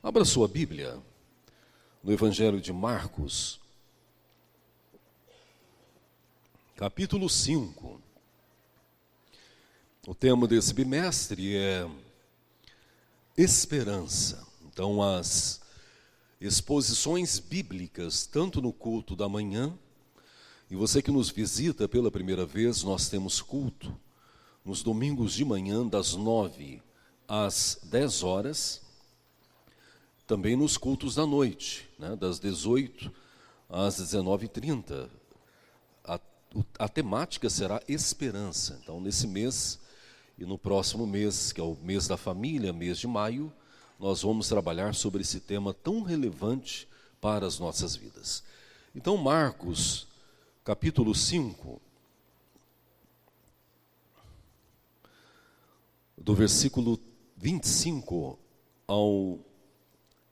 Abra sua Bíblia no Evangelho de Marcos, capítulo 5. O tema desse bimestre é esperança. Então, as exposições bíblicas, tanto no culto da manhã, e você que nos visita pela primeira vez, nós temos culto nos domingos de manhã, das 9 às 10 horas, também nos cultos da noite, das 18 às 19h30. A temática será esperança. Então, nesse mês e no próximo mês, que é o mês da família, mês de maio, nós vamos trabalhar sobre esse tema tão relevante para as nossas vidas. Então, Marcos, capítulo 5, do versículo 25 ao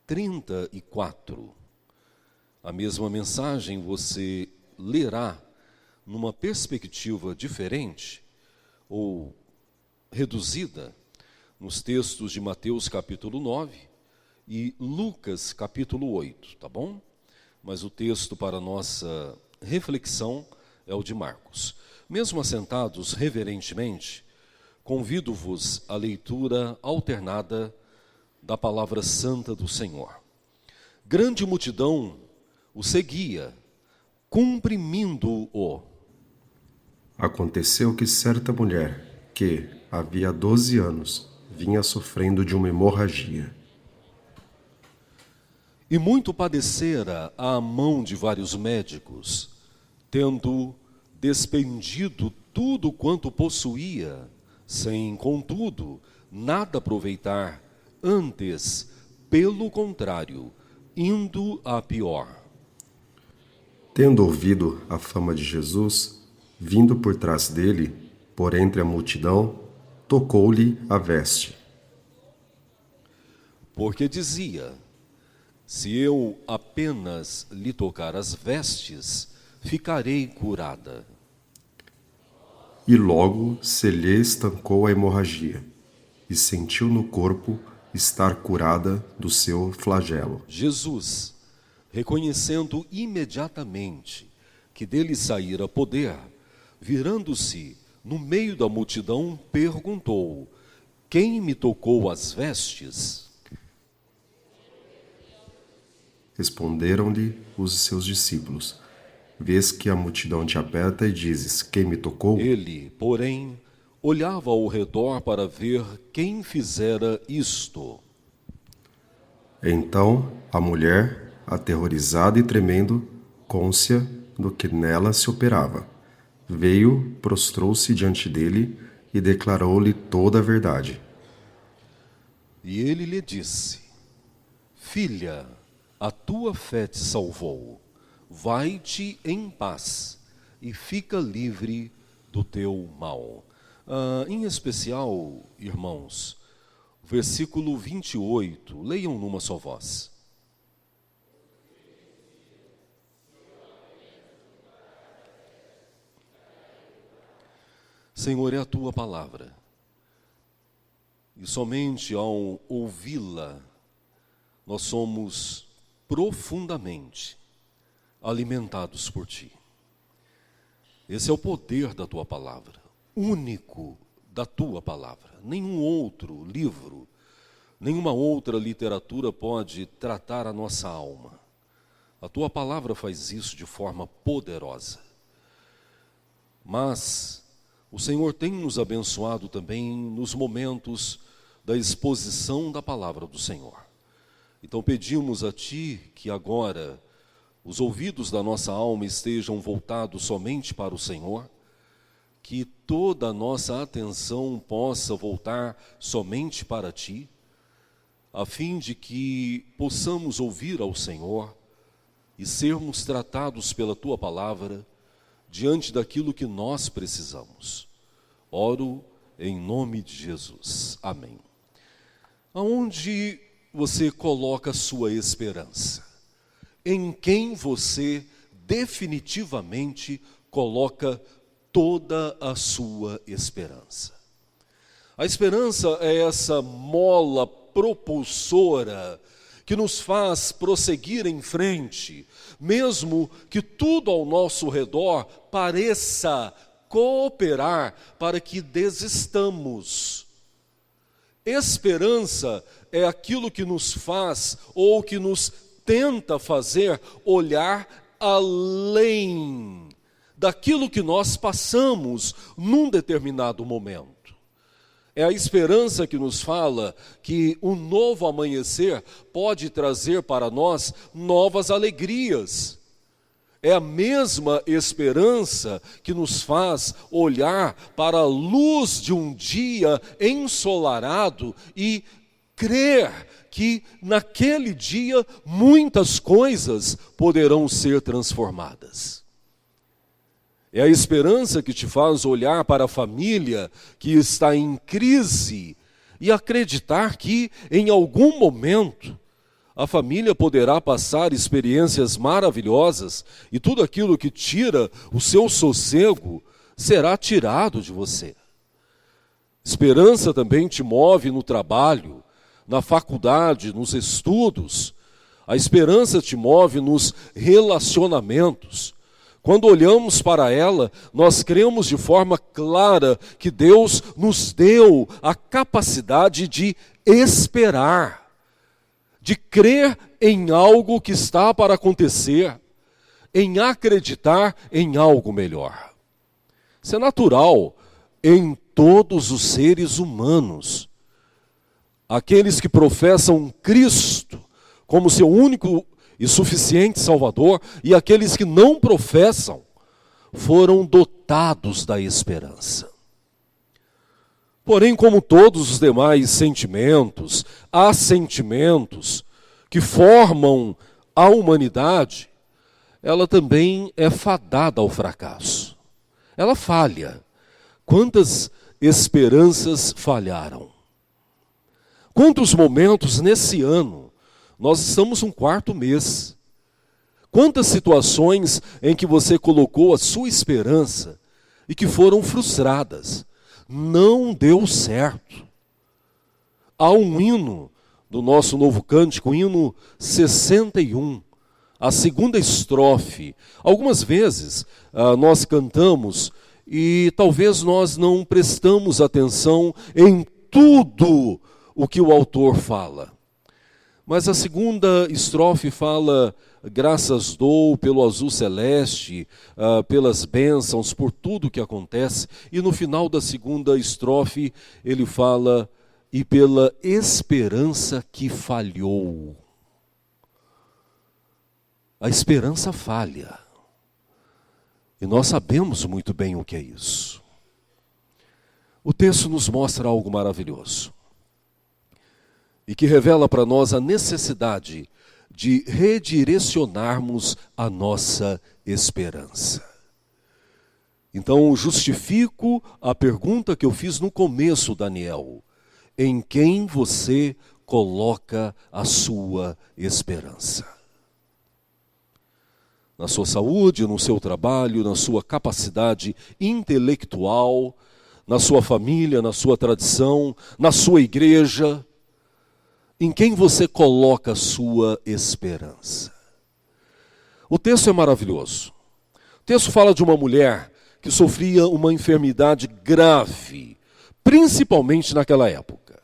34. A mesma mensagem você lerá numa perspectiva diferente ou reduzida nos textos de Mateus capítulo 9 e Lucas capítulo 8, tá bom? Mas o texto para nossa reflexão é o de Marcos. Mesmo assentados reverentemente, convido-vos à leitura alternada da palavra santa do Senhor. Grande multidão o seguia, cumprimindo-o. Aconteceu que certa mulher, que havia 12 anos, vinha sofrendo de uma hemorragia. E muito padecera à mão de vários médicos, tendo despendido tudo quanto possuía, sem, contudo, nada aproveitar, antes, pelo contrário, indo a pior. Tendo ouvido a fama de Jesus, vindo por trás dele, por entre a multidão, tocou-lhe a veste. Porque dizia: se eu apenas lhe tocar as vestes, ficarei curada. E logo se lhe estancou a hemorragia, e sentiu no corpo estar curada do seu flagelo. Jesus, reconhecendo imediatamente que dele saíra poder, virando-se no meio da multidão, perguntou: quem me tocou as vestes? Responderam-lhe os seus discípulos: vês que a multidão te aperta e dizes: quem me tocou? Ele, porém, olhava ao redor para ver quem fizera isto. Então a mulher, aterrorizada e tremendo, cônscia do que nela se operava, veio, prostrou-se diante dele e declarou-lhe toda a verdade. E ele lhe disse: filha, a tua fé te salvou. Vai-te em paz e fica livre do teu mal. Em especial, irmãos, versículo 28, leiam numa só voz. Senhor, é a tua palavra, e somente ao ouvi-la, nós somos profundamente alimentados por ti. Esse é o poder da tua palavra, único da tua palavra. Nenhum outro livro, nenhuma outra literatura pode tratar a nossa alma. A tua palavra faz isso de forma poderosa. Mas o Senhor tem nos abençoado também nos momentos da exposição da palavra do Senhor. Então pedimos a ti que agora os ouvidos da nossa alma estejam voltados somente para o Senhor, que toda a nossa atenção possa voltar somente para ti, a fim de que possamos ouvir ao Senhor e sermos tratados pela tua palavra diante daquilo que nós precisamos. Oro em nome de Jesus. Amém. Aonde você coloca a sua esperança? Em quem você definitivamente coloca toda a sua esperança? A esperança é essa mola propulsora que nos faz prosseguir em frente, mesmo que tudo ao nosso redor pareça cooperar para que desistamos. Esperança é aquilo que nos faz ou que nos tenta fazer olhar além daquilo que nós passamos num determinado momento. É a esperança que nos fala que um novo amanhecer pode trazer para nós novas alegrias. É a mesma esperança que nos faz olhar para a luz de um dia ensolarado e crer que naquele dia muitas coisas poderão ser transformadas. É a esperança que te faz olhar para a família que está em crise e acreditar que, em algum momento, a família poderá passar experiências maravilhosas e tudo aquilo que tira o seu sossego será tirado de você. Esperança também te move no trabalho, na faculdade, nos estudos. A esperança te move nos relacionamentos. Quando olhamos para ela, nós cremos de forma clara que Deus nos deu a capacidade de esperar, de crer em algo que está para acontecer, em acreditar em algo melhor. Isso é natural em todos os seres humanos. Aqueles que professam Cristo como seu único e suficiente Salvador, e aqueles que não professam, foram dotados da esperança. Porém, como todos os demais sentimentos, há sentimentos que formam a humanidade, ela também é fadada ao fracasso. Ela falha. Quantas esperanças falharam? Quantos momentos nesse ano? Nós estamos no 4º mês. Quantas situações em que você colocou a sua esperança e que foram frustradas? Não deu certo. Há um hino do nosso novo cântico, o hino 61, a segunda estrofe. Algumas vezes nós cantamos e talvez nós não prestamos atenção em tudo o que o autor fala. Mas a segunda estrofe fala: graças dou pelo azul celeste, pelas bênçãos, por tudo que acontece. E no final da segunda estrofe ele fala: e pela esperança que falhou. A esperança falha. E nós sabemos muito bem o que é isso. O texto nos mostra algo maravilhoso. E que revela para nós a necessidade de redirecionarmos a nossa esperança. Então, justifico a pergunta que eu fiz no começo, Daniel. Em quem você coloca a sua esperança? Na sua saúde, no seu trabalho, na sua capacidade intelectual, na sua família, na sua tradição, na sua igreja? Em quem você coloca a sua esperança? O texto é maravilhoso. O texto fala de uma mulher que sofria uma enfermidade grave, principalmente naquela época.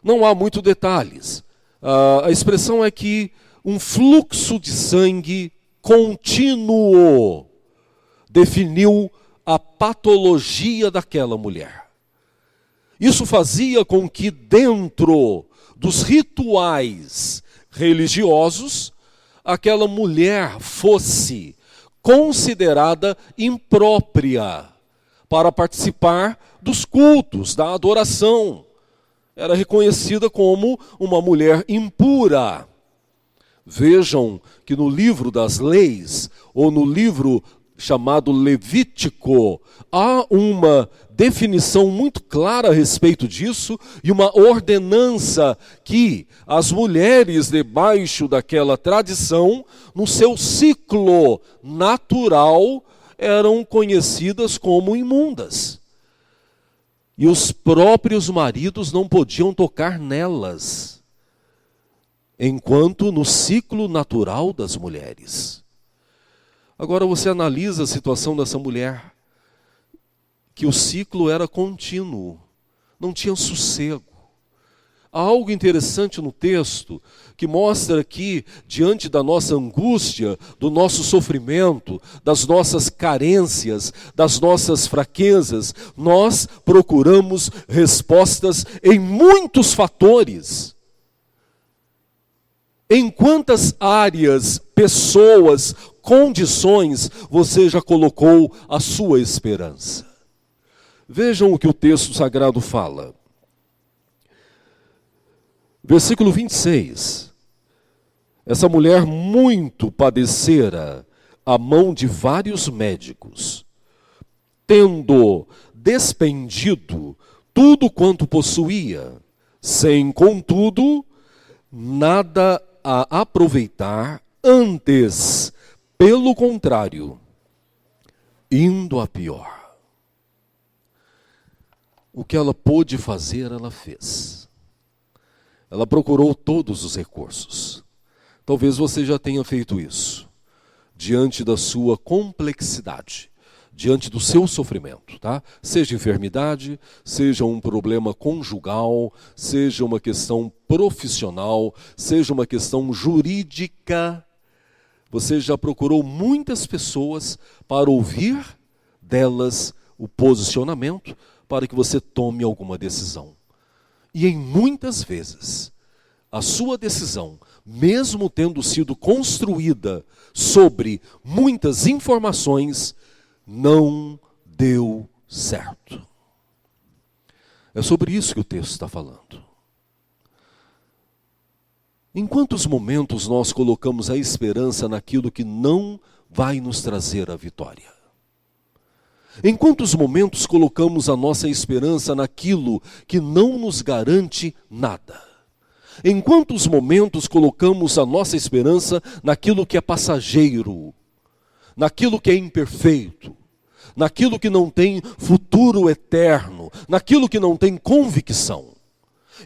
Não há muitos detalhes. A expressão é que um fluxo de sangue contínuo definiu a patologia daquela mulher. Isso fazia com que dentro dos rituais religiosos, aquela mulher fosse considerada imprópria para participar dos cultos, da adoração. Era reconhecida como uma mulher impura. Vejam que no livro das leis, ou no livro chamado Levítico, há uma definição muito clara a respeito disso e uma ordenança que as mulheres debaixo daquela tradição, no seu ciclo natural, eram conhecidas como imundas. E os próprios maridos não podiam tocar nelas. enquanto no ciclo natural das mulheres. Agora você analisa a situação dessa mulher, que o ciclo era contínuo, não tinha sossego. Há algo interessante no texto que mostra aqui, diante da nossa angústia, do nosso sofrimento, das nossas carências, das nossas fraquezas, nós procuramos respostas em muitos fatores. Em quantas áreas, pessoas, condições você já colocou a sua esperança? Vejam o que o texto sagrado fala. Versículo 26. Essa mulher muito padecera a mão de vários médicos, tendo despendido tudo quanto possuía, sem, contudo, nada a aproveitar, antes, pelo contrário, indo a pior. O que ela pôde fazer, ela fez. Ela procurou todos os recursos. Talvez você já tenha feito isso, diante da sua complexidade, diante do seu sofrimento, tá? Seja enfermidade, seja um problema conjugal, seja uma questão profissional, seja uma questão jurídica. Você já procurou muitas pessoas para ouvir delas o posicionamento para que você tome alguma decisão. E em muitas vezes, a sua decisão, mesmo tendo sido construída sobre muitas informações, não deu certo. É sobre isso que o texto está falando. Em quantos momentos nós colocamos a esperança naquilo que não vai nos trazer a vitória? Em quantos momentos colocamos a nossa esperança naquilo que não nos garante nada? Em quantos momentos colocamos a nossa esperança naquilo que é passageiro, naquilo que é imperfeito, naquilo que não tem futuro eterno, naquilo que não tem convicção?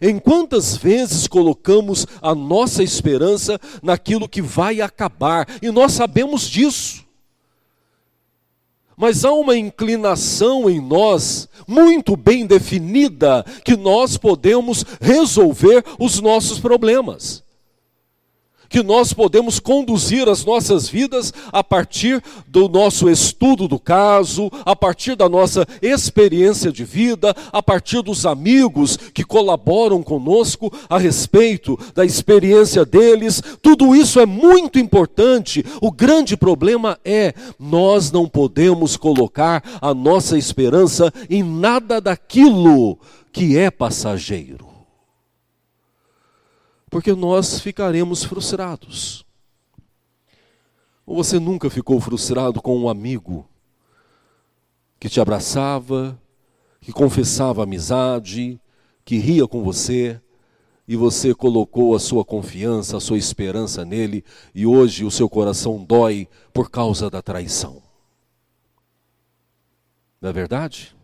Em quantas vezes colocamos a nossa esperança naquilo que vai acabar? E nós sabemos disso. Mas há uma inclinação em nós, muito bem definida, que nós podemos resolver os nossos problemas. Que nós podemos conduzir as nossas vidas a partir do nosso estudo do caso, a partir da nossa experiência de vida, a partir dos amigos que colaboram conosco a respeito da experiência deles. Tudo isso é muito importante. O grande problema é, nós não podemos colocar a nossa esperança em nada daquilo que é passageiro. Porque nós ficaremos frustrados. Ou você nunca ficou frustrado com um amigo que te abraçava, que confessava amizade, que ria com você, e você colocou a sua confiança, a sua esperança nele, e hoje o seu coração dói por causa da traição? Não é verdade?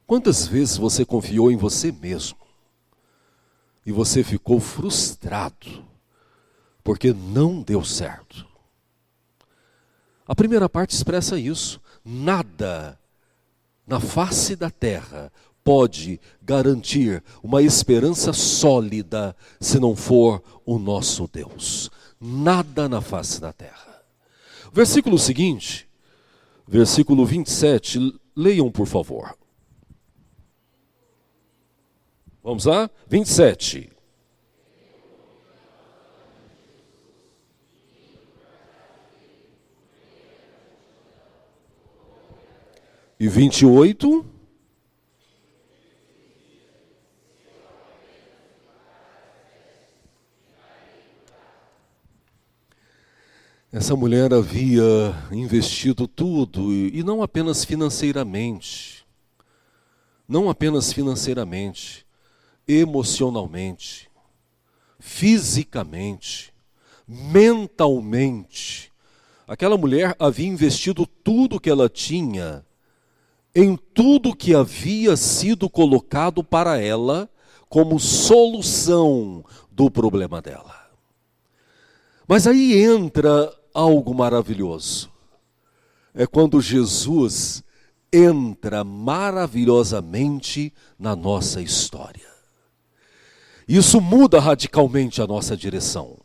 Quantas vezes você confiou em você mesmo? E você ficou frustrado, porque não deu certo. A primeira parte expressa isso. Nada na face da terra pode garantir uma esperança sólida se não for o nosso Deus. Nada na face da terra. Versículo seguinte, versículo 27, leiam por favor. Vamos lá? 27. E 28. Essa mulher havia investido tudo, e não apenas financeiramente, emocionalmente, fisicamente, mentalmente. Aquela mulher havia investido tudo que ela tinha em tudo que havia sido colocado para ela como solução do problema dela. Mas aí entra algo maravilhoso. É quando Jesus entra maravilhosamente na nossa história. Isso muda radicalmente a nossa direção.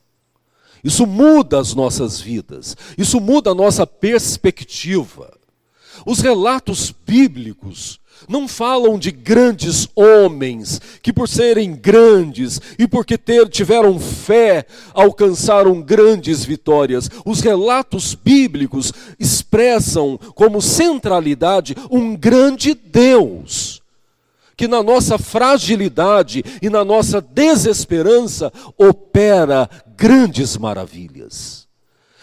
Isso muda as nossas vidas. Isso muda a nossa perspectiva. Os relatos bíblicos não falam de grandes homens que, por serem grandes e porque tiveram fé, alcançaram grandes vitórias. Os relatos bíblicos expressam como centralidade um grande Deus, que na nossa fragilidade e na nossa desesperança opera grandes maravilhas.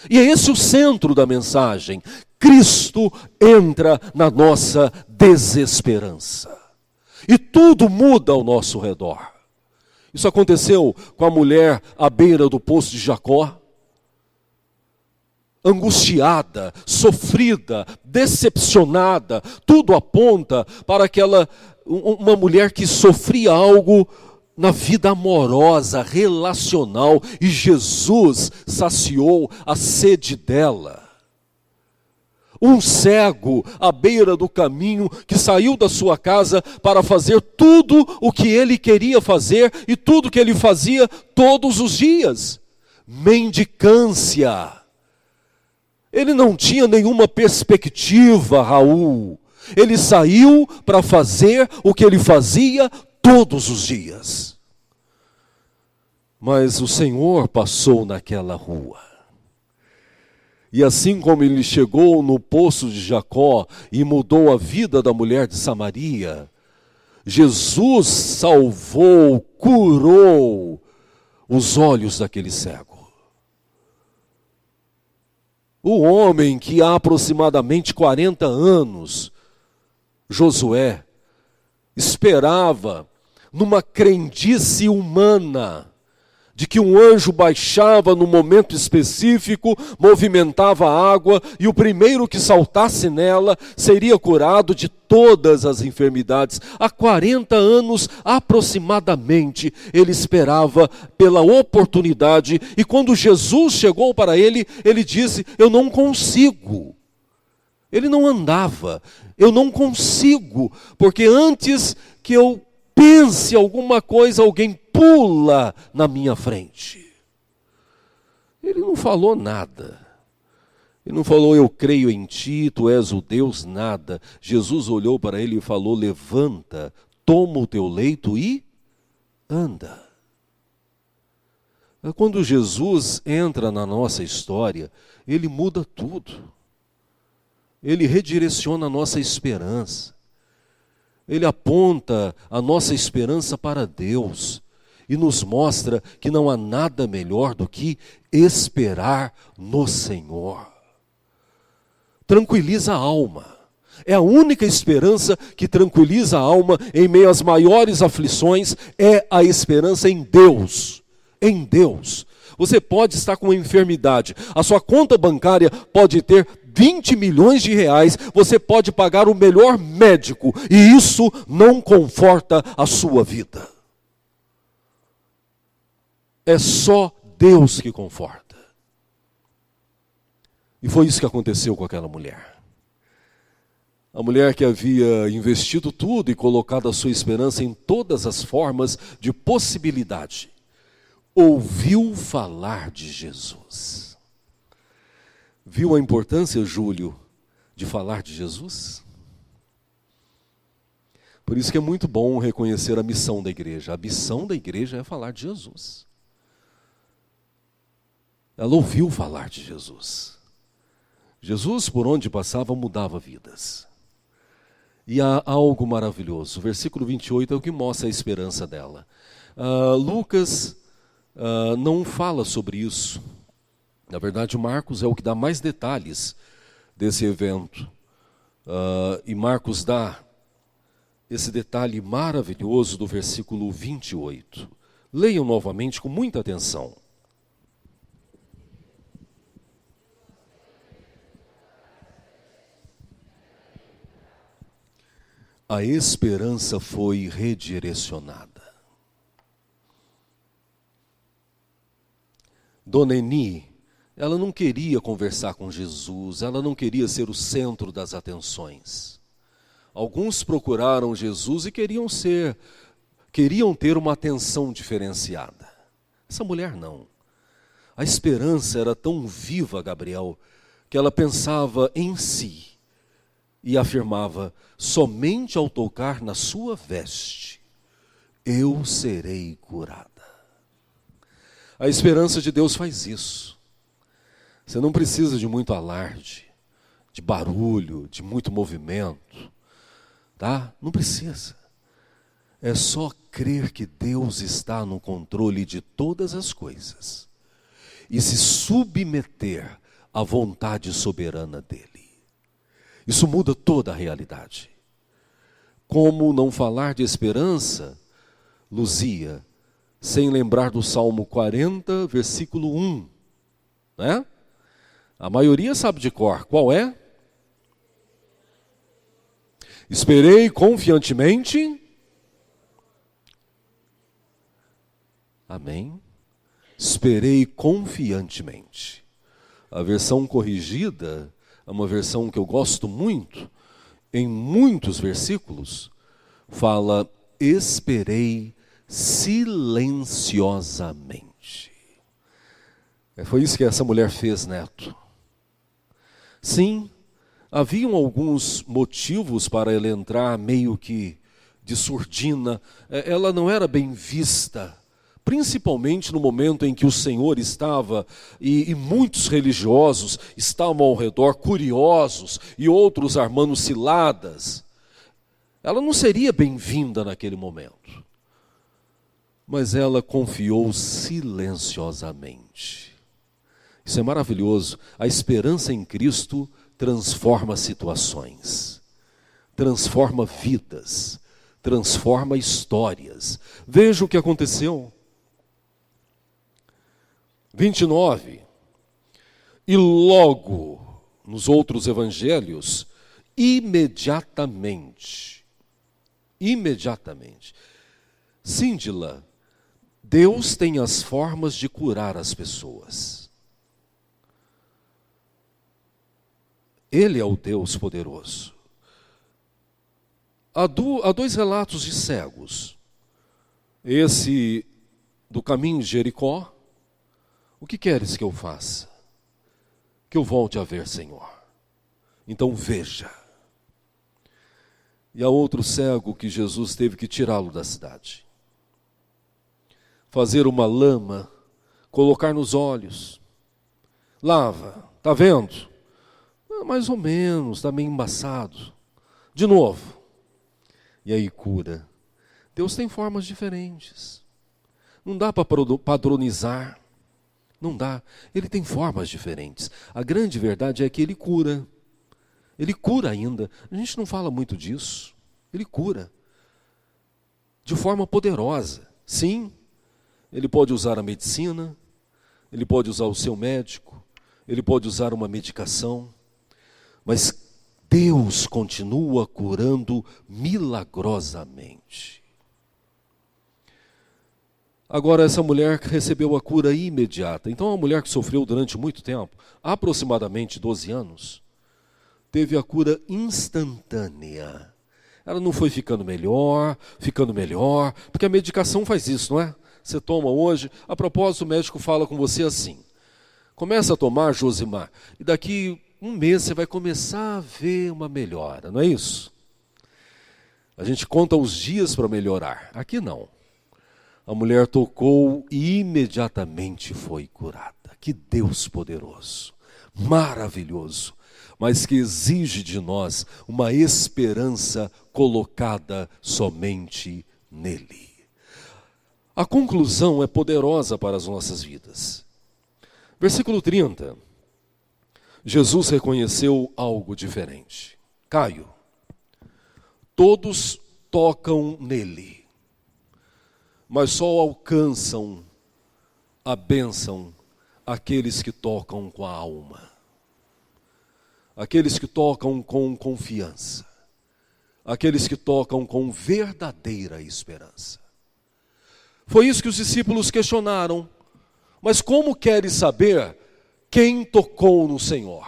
E é esse o centro da mensagem. Cristo entra na nossa desesperança. E tudo muda ao nosso redor. Isso aconteceu com a mulher à beira do poço de Jacó. Angustiada, sofrida, decepcionada, tudo aponta para uma mulher que sofria algo na vida amorosa, relacional, e Jesus saciou a sede dela. Um cego à beira do caminho que saiu da sua casa para fazer tudo o que ele queria fazer e tudo que ele fazia todos os dias. Mendicância. Ele não tinha nenhuma perspectiva, Raul. Ele saiu para fazer o que ele fazia todos os dias. Mas o Senhor passou naquela rua. E assim como ele chegou no poço de Jacó e mudou a vida da mulher de Samaria, Jesus salvou, curou os olhos daquele cego. O homem que há aproximadamente 40 anos, Josué, esperava numa crendice humana, de que um anjo baixava no momento específico, movimentava a água, e o primeiro que saltasse nela seria curado de todas as enfermidades. Há 40 anos aproximadamente, ele esperava pela oportunidade, e quando Jesus chegou para ele, ele disse: eu não consigo. Ele não andava, eu não consigo, porque antes que eu pense alguma coisa, alguém pula na minha frente. Ele não falou nada. Ele não falou: eu creio em ti, tu és o Deus, nada. Jesus olhou para ele e falou: levanta, toma o teu leito e anda. Quando Jesus entra na nossa história, ele muda tudo. Ele redireciona a nossa esperança. Ele aponta a nossa esperança para Deus e nos mostra que não há nada melhor do que esperar no Senhor. Tranquiliza a alma. É a única esperança que tranquiliza a alma em meio às maiores aflições, é a esperança em Deus. Em Deus. Você pode estar com uma enfermidade, a sua conta bancária pode ter 20 milhões de reais, você pode pagar o melhor médico, e isso não conforta a sua vida. É só Deus que conforta. E foi isso que aconteceu com aquela mulher. A mulher que havia investido tudo e colocado a sua esperança em todas as formas de possibilidade, ouviu falar de Jesus. Viu a importância, Júlio, de falar de Jesus? Por isso que é muito bom reconhecer a missão da igreja. A missão da igreja é falar de Jesus. Ela ouviu falar de Jesus. Jesus, por onde passava, mudava vidas. E há algo maravilhoso. O versículo 28 é o que mostra a esperança dela. Lucas não fala sobre isso. Na verdade, Marcos é o que dá mais detalhes desse evento. E Marcos dá esse detalhe maravilhoso do versículo 28. Leiam novamente com muita atenção. A esperança foi redirecionada. Dona Eni, ela não queria conversar com Jesus, ela não queria ser o centro das atenções. Alguns procuraram Jesus e queriam ter uma atenção diferenciada. Essa mulher não. A esperança era tão viva, Gabriel, que ela pensava em si e afirmava: somente ao tocar na sua veste, eu serei curada. A esperança de Deus faz isso. Você não precisa de muito alarde, de barulho, de muito movimento, tá? Não precisa. É só crer que Deus está no controle de todas as coisas e se submeter à vontade soberana dele. Isso muda toda a realidade. Como não falar de esperança, Luzia, sem lembrar do Salmo 40, versículo 1, né? A maioria sabe de cor. Qual é? Esperei confiantemente. Amém. Esperei confiantemente. A versão corrigida é uma versão que eu gosto muito. Em muitos versículos, fala: esperei silenciosamente. Foi isso que essa mulher fez, Neto. Sim, haviam alguns motivos para ela entrar meio que de surdina. Ela não era bem vista, principalmente no momento em que o Senhor estava e muitos religiosos estavam ao redor, curiosos, e outros armando ciladas. Ela não seria bem-vinda naquele momento. Mas ela confiou silenciosamente. Isso é maravilhoso. A esperança em Cristo transforma situações, transforma vidas, transforma histórias. Veja o que aconteceu. 29. E logo, nos outros evangelhos, imediatamente. Síndila, Deus tem as formas de curar as pessoas. Ele é o Deus poderoso. Há dois relatos de cegos. Esse do caminho de Jericó. O que queres que eu faça? Que eu volte a ver, Senhor. Então veja. E há outro cego que Jesus teve que tirá-lo da cidade. Fazer uma lama, colocar nos olhos. Lava, está vendo? Mais ou menos, está meio embaçado. De novo. E aí cura. Deus tem formas diferentes. Não dá para padronizar. Não dá. Ele tem formas diferentes. A grande verdade é que Ele cura. Ele cura ainda. A gente não fala muito disso. Ele cura. De forma poderosa. Sim. Ele pode usar a medicina. Ele pode usar o seu médico. Ele pode usar uma medicação. Mas Deus continua curando milagrosamente. Agora, essa mulher recebeu a cura imediata. Então, a mulher que sofreu durante muito tempo, aproximadamente 12 anos, teve a cura instantânea. Ela não foi ficando melhor, porque a medicação faz isso, não é? Você toma hoje, a propósito, o médico fala com você assim: começa a tomar, Josimar, e daqui um mês você vai começar a ver uma melhora, não é isso? A gente conta os dias para melhorar. Aqui não. A mulher tocou e imediatamente foi curada. Que Deus poderoso, maravilhoso, mas que exige de nós uma esperança colocada somente nele. A conclusão é poderosa para as nossas vidas. Versículo 30. Jesus reconheceu algo diferente. Caio, todos tocam nele, mas só alcançam a bênção aqueles que tocam com a alma, aqueles que tocam com confiança, aqueles que tocam com verdadeira esperança. Foi isso que os discípulos questionaram. Mas como queres saber quem tocou no Senhor?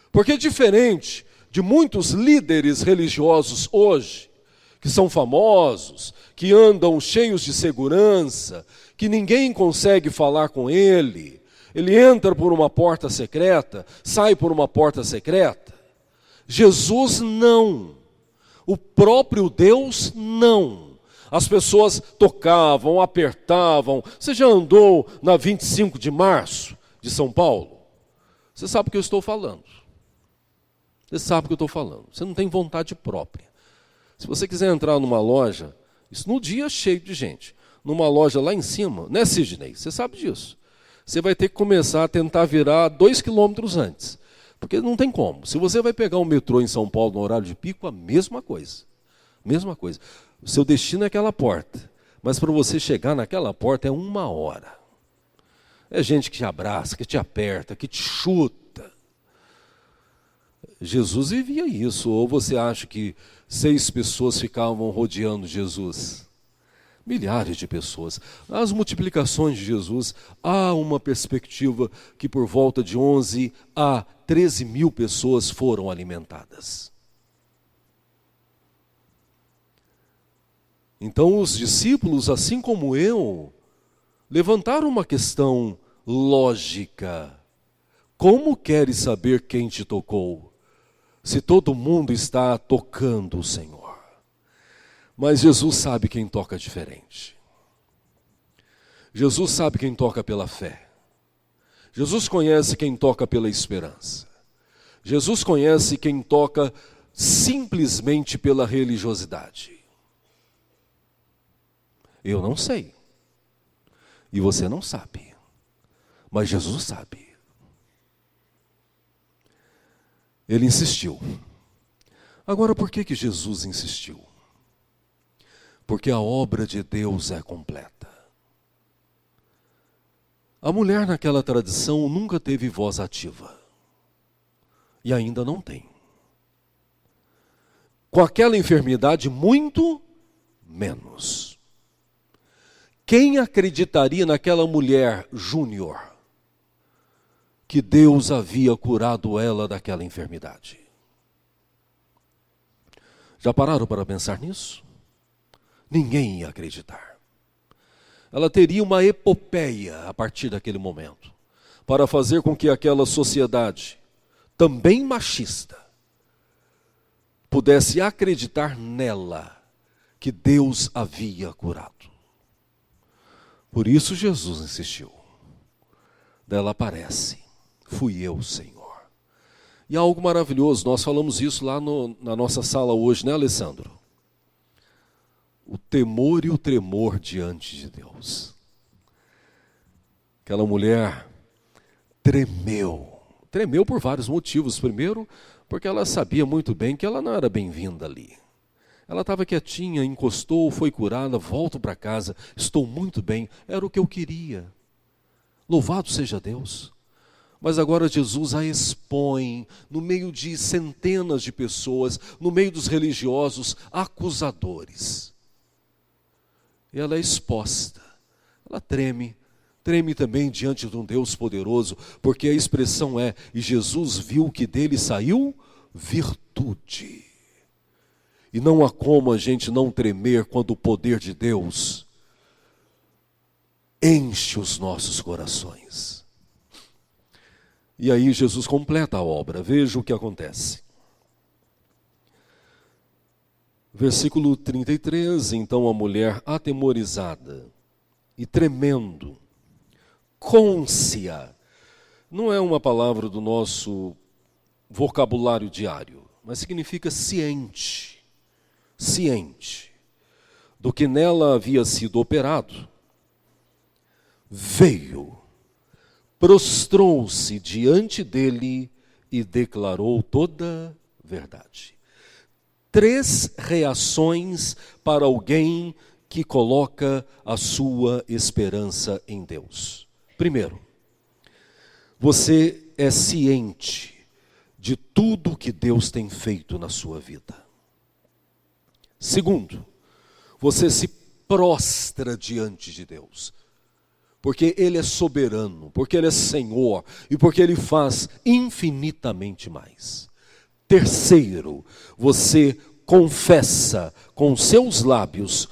Porque diferente de muitos líderes religiosos hoje, que são famosos, que andam cheios de segurança, que ninguém consegue falar com ele entra por uma porta secreta, sai por uma porta secreta. Jesus não, o próprio Deus não. As pessoas tocavam, apertavam. Você já andou na 25 de março de São Paulo? Você sabe o que eu estou falando. Você sabe o que eu estou falando. Você não tem vontade própria. Se você quiser entrar numa loja, isso no dia cheio de gente, numa loja lá em cima, né, Sidney? Você sabe disso. Você vai ter que começar a tentar virar 2 quilômetros antes. Porque não tem como. Se você vai pegar um metrô em São Paulo no horário de pico, a mesma coisa. Mesma coisa. O seu destino é aquela porta. Mas para você chegar naquela porta é 1 hora. É gente que te abraça, que te aperta, que te chuta. Jesus vivia isso. Ou você acha que 6 pessoas ficavam rodeando Jesus? Milhares de pessoas. Nas multiplicações de Jesus, há uma perspectiva que por volta de 11 a 13 mil pessoas foram alimentadas. Então os discípulos, assim como eu, levantaram uma questão lógica. Como queres saber quem te tocou, se todo mundo está tocando o Senhor? Mas Jesus sabe quem toca diferente. Jesus sabe quem toca pela fé. Jesus conhece quem toca pela esperança. Jesus conhece quem toca simplesmente pela religiosidade. Eu não sei. E você não sabe. Mas Jesus sabe. Ele insistiu. Agora, por que Jesus insistiu? Porque a obra de Deus é completa. A mulher naquela tradição nunca teve voz ativa. E ainda não tem. Com aquela enfermidade, muito menos. Quem acreditaria naquela mulher júnior que Deus havia curado ela daquela enfermidade? Já pararam para pensar nisso? Ninguém ia acreditar. Ela teria uma epopeia a partir daquele momento, para fazer com que aquela sociedade, também machista, pudesse acreditar nela, que Deus havia curado. Por isso Jesus insistiu. Dela aparece, fui eu, Senhor. E há algo maravilhoso, nós falamos isso lá na nossa sala hoje, né, Alessandro? O temor e o tremor diante de Deus. Aquela mulher tremeu. Tremeu por vários motivos. Primeiro, porque ela sabia muito bem que ela não era bem-vinda ali. Ela estava quietinha, encostou, foi curada, volto para casa, estou muito bem, era o que eu queria. Louvado seja Deus. Mas agora Jesus a expõe no meio de centenas de pessoas, no meio dos religiosos acusadores. E ela é exposta, ela treme também diante de um Deus poderoso, porque a expressão é, e Jesus viu que dele saiu virtude. E não há como a gente não tremer quando o poder de Deus enche os nossos corações. E aí Jesus completa a obra, veja o que acontece. Versículo 33, então a mulher atemorizada e tremendo, côncia, não é uma palavra do nosso vocabulário diário, mas significa ciente do que nela havia sido operado, veio, prostrou-se diante dele e declarou toda a verdade. 3 reações para alguém que coloca a sua esperança em Deus. Primeiro, você é ciente de tudo que Deus tem feito na sua vida. Segundo, você se prostra diante de Deus. porque Ele é soberano, porque Ele é Senhor e porque Ele faz infinitamente mais. Terceiro, você confessa com seus lábios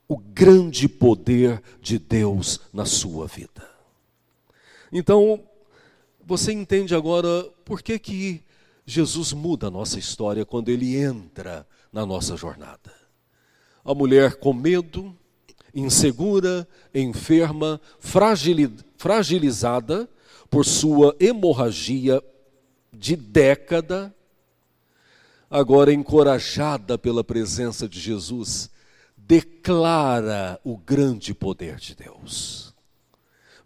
o grande poder de Deus na sua vida. Então, você entende agora por que Jesus muda a nossa história quando Ele entra na nossa jornada. A mulher com medo, insegura, enferma, fragilizada por sua hemorragia de década, agora encorajada pela presença de Jesus, declara o grande poder de Deus.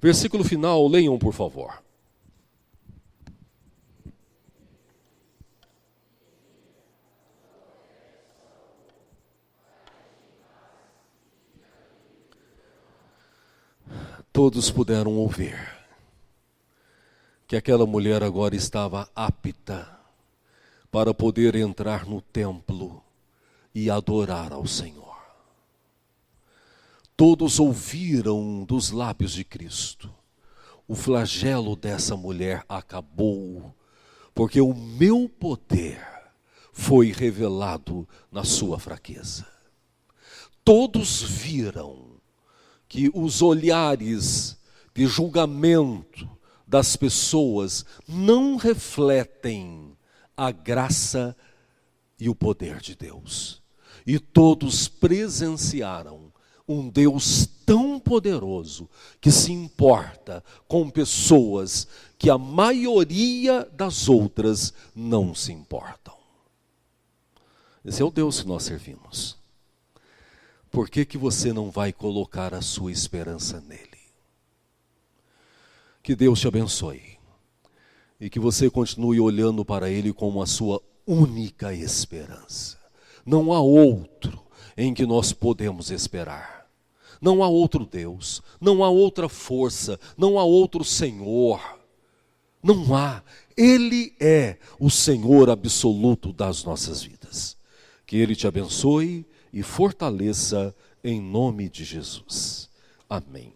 Versículo final, leiam por favor. Todos puderam ouvir que aquela mulher agora estava apta para poder entrar no templo e adorar ao Senhor. Todos ouviram dos lábios de Cristo: o flagelo dessa mulher acabou, porque o meu poder foi revelado na sua fraqueza. Todos viram que os olhares de julgamento das pessoas não refletem a graça e o poder de Deus. E todos presenciaram um Deus tão poderoso que se importa com pessoas que a maioria das outras não se importam. Esse é o Deus que nós servimos. Por que você não vai colocar a sua esperança nele? Que Deus te abençoe e que você continue olhando para Ele como a sua única esperança. Não há outro em que nós podemos esperar. Não há outro Deus, não há outra força, não há outro Senhor. Não há. Ele é o Senhor absoluto das nossas vidas. Que Ele te abençoe e fortaleça em nome de Jesus. Amém.